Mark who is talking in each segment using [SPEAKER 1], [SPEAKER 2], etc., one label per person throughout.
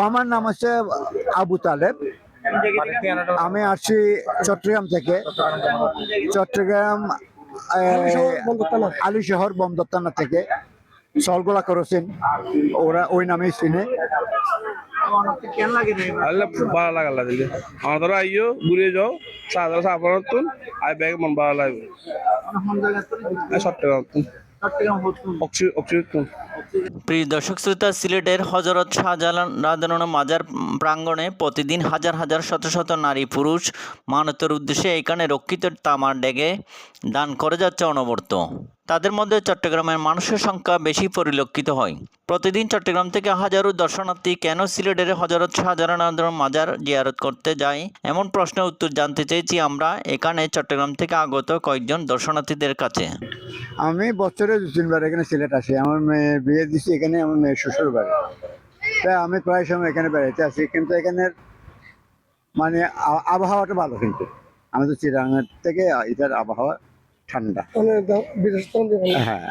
[SPEAKER 1] আমার নাম হচ্ছে আবু তালেব। আমি আসছি চট্টগ্রাম থেকে। চট্টগ্রাম আলী শহর বন্দর থানা থেকে সলগোলা করেছেন, ওরা ওই নামেই চিনে।
[SPEAKER 2] ভালো লাগা দিলে আমার ধরো আইও ঘুরে যাও সাদা সাফার তুন আই ব্যাগ মন ভালো লাগবে চট্টগ্রাম
[SPEAKER 3] প্রিয় দর্শক শ্রোতা, সিলেটের হযরত শাহজালাল রাদিয়াল্লাহু মাজার প্রাঙ্গণে প্রতিদিন হাজার হাজার শত শত নারী পুরুষ মানতের উদ্দেশ্যে এখানে রক্ষিত তামার ডেগে দান করে যাচ্ছে অনবরত। তাদের মধ্যে চট্টগ্রামের মানুষের সংখ্যা বেশি পরিলক্ষিত হয়। প্রতিদিন চট্টগ্রাম থেকে হাজারো দর্শনার্থী কেন সিলেটের হযরত শাহজালাল মাজার জিয়ারত করতে যায়, এমন প্রশ্নের উত্তর জানতে চেয়েছি আমরা এখানে চট্টগ্রাম থেকে আগত কয়েকজন দর্শনার্থীদের কাছে।
[SPEAKER 1] আমি বছরে 2-3 বার এখানে সিলেট আসি। আমার মেয়ে বিয়ে দিচ্ছি এখানে, আমার মেয়ের শ্বশুর বাড়ি। তাই আমি প্রায় সময় এখানে বেড়াইতে আসি, কিন্তু এখানের মানে আবহাওয়াটা ভালো। কিন্তু আমাদের চিরাঙের থেকে এটার আবহাওয়া ঠান্ডা। হ্যাঁ,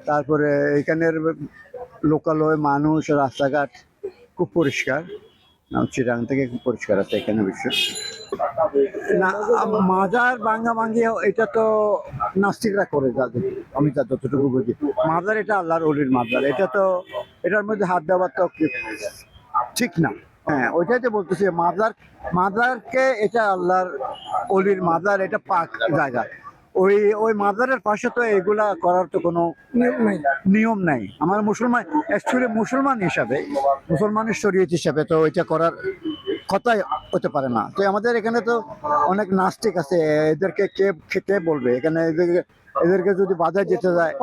[SPEAKER 1] তারপরে এখানের লোকালয় মানুষ, রাস্তাঘাট খুব পরিষ্কার। চিরাং থেকে খুব পরিষ্কার আছে এখানে বিশ্ব না। মাজার ভাঙ্গা ভাঙ্গি এটা তো নাস্তিকরা করে, যাদের আমি যতটুকু বুঝি। মাজার এটা আল্লাহর ওলির মাজার, এটা তো এটার মধ্যে হাত দেওয়ার তো ঠিক না। হ্যাঁ, ওইটাই তো বলতেছি, মাজারকে এটা আল্লাহর ওলির মাজার, এটা পাক জায়গা। ওই মাজারের পাশে তো এগুলা করার তো কোনো নিয়ম নাই। আমার মুসলমান হিসাবে, মুসলমানের শরীয়ত হিসাবে তো ওইটা করার কথাই হতে পারে না। তো আমাদের এখানে তো অনেক নাস্তিক আছে, এদেরকে কে বলবে? এখানে এদেরকে যদি বাধা দিতে যায়,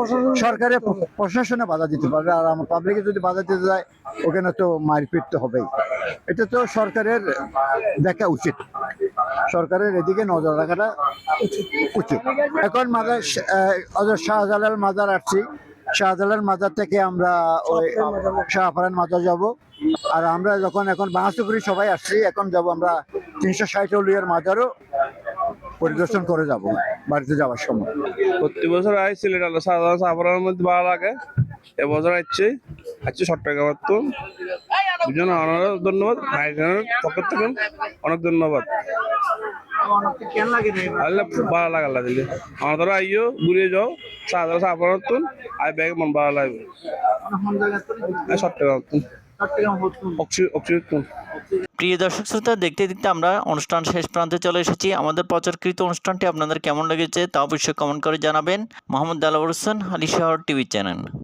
[SPEAKER 1] সরকারের প্রশাসনে বাধা দিতে পারবে, আর আমার পাবলিকে যদি বাধা দিতে যায় ওখানে তো মারপিট তো হবেই। এটা তো সরকারের দেখা উচিত, সরকারের এদিকে নজর রাখাটা উচিত। এখন মাজার শাহজালাল মাজার আসছি, শাহজালাল মাজার থেকে আমরা ওই শাহপারান মাজার যাব। আর আমরা যখন এখন বাংলাদেশ সবাই আসছি, এখন যাব আমরা 360 অলিয়ার মাজারও পরিদর্শন করে যাব বাড়িতে যাওয়ার সময়।
[SPEAKER 2] প্রতি বছর আই সিলেট আলো সাদা সাফারের মধ্যে ভালো লাগে। এবছর আসছে চট্টগ্রাম তো দুজন অনেক ধন্যবাদ, ভাইজানের পক্ষ থেকে অনেক ধন্যবাদ। ভালো লাগা দিলে আমার ধরো আইও ঘুরে যাও সাদা সাফার তুন আই ব্যাগ মন ভালো লাগবে চট্টগ্রাম
[SPEAKER 3] প্রিয় দর্শক শ্রোতা, দেখতে দেখতে আমরা অনুষ্ঠান শেষ প্রান্তে চলে এসেছি। আমাদের প্রচারকৃত অনুষ্ঠানটি আপনাদের কেমন লেগেছে তা অবশ্যই কমেন্ট করে জানাবেন। মোহাম্মদ দেলাওয়ার হোসেন, আলী শহর টিভি চ্যানেল।